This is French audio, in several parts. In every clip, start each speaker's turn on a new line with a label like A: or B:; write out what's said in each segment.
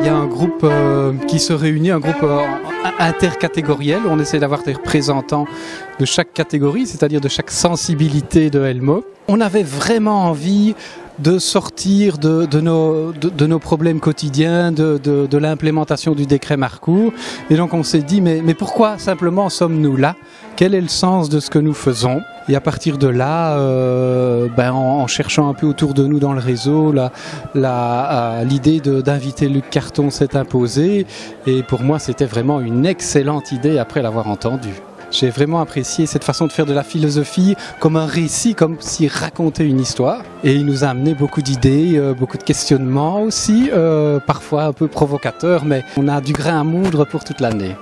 A: Il y a un groupe qui se réunit, un groupe intercatégoriel. On essaie d'avoir des représentants de chaque catégorie, c'est-à-dire de chaque sensibilité de Elmo. On avait vraiment envie de sortir de nos problèmes quotidiens, de l'implémentation du décret Marcourt. Et donc on s'est dit, mais pourquoi simplement sommes-nous là? Quel est le sens de ce que nous faisons? Et à partir de là, en cherchant un peu autour de nous dans le réseau, l'idée d'inviter Luc Carton s'est imposée. Et pour moi, c'était vraiment une excellente idée après l'avoir entendue. J'ai vraiment apprécié cette façon de faire de la philosophie comme un récit, comme s'il racontait une histoire. Et il nous a amené beaucoup d'idées, beaucoup de questionnements aussi, parfois un peu provocateurs, mais on a du grain à moudre pour toute l'année.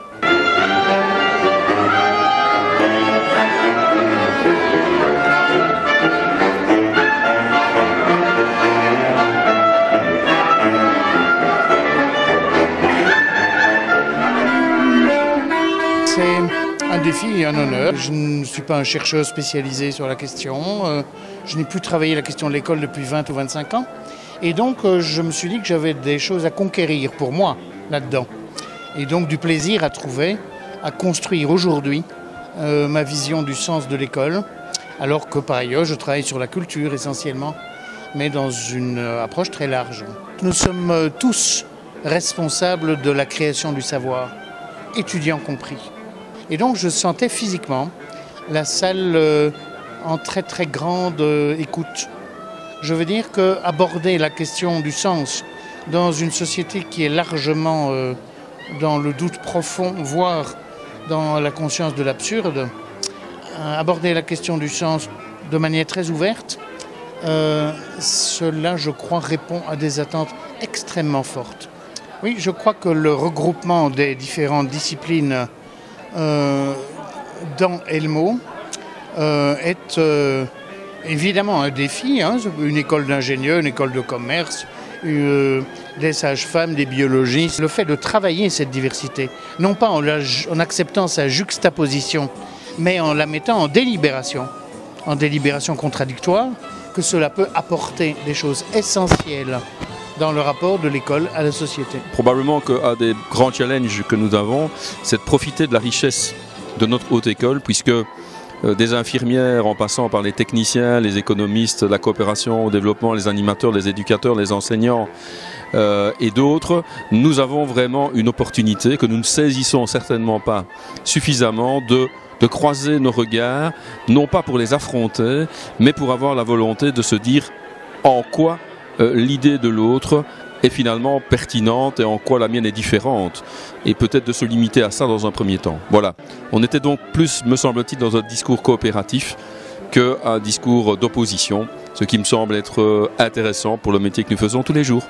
B: Un défi et un honneur. Je ne suis pas un chercheur spécialisé sur la question. Je n'ai plus travaillé la question de l'école depuis 20 ou 25 ans. Et donc, je me suis dit que j'avais des choses à conquérir pour moi là-dedans. Et donc, du plaisir à trouver, à construire aujourd'hui ma vision du sens de l'école. Alors que par ailleurs, je travaille sur la culture essentiellement, mais dans une approche très large. Nous sommes tous responsables de la création du savoir, étudiants compris. Et donc je sentais physiquement la salle en très très grande écoute. Je veux dire qu'aborder la question du sens dans une société qui est largement dans le doute profond, voire dans la conscience de l'absurde, aborder la question du sens de manière très ouverte, cela je crois répond à des attentes extrêmement fortes. Oui, je crois que le regroupement des différentes disciplines dans Elmo est évidemment un défi, hein, une école d'ingénieurs, une école de commerce, des sages-femmes, des biologistes. Le fait de travailler cette diversité, non pas en acceptant sa juxtaposition, mais en la mettant en délibération contradictoire, que cela peut apporter des choses essentielles dans le rapport de l'école à la société.
C: Probablement qu'un des grands challenges que nous avons, c'est de profiter de la richesse de notre haute école, puisque des infirmières en passant par les techniciens, les économistes, la coopération au développement, les animateurs, les éducateurs, les enseignants et d'autres, nous avons vraiment une opportunité que nous ne saisissons certainement pas suffisamment de croiser nos regards, non pas pour les affronter, mais pour avoir la volonté de se dire en quoi l'idée de l'autre est finalement pertinente et en quoi la mienne est différente, et peut-être de se limiter à ça dans un premier temps. Voilà, on était donc plus, me semble-t-il, dans un discours coopératif qu'un discours d'opposition, ce qui me semble être intéressant pour le métier que nous faisons tous les jours.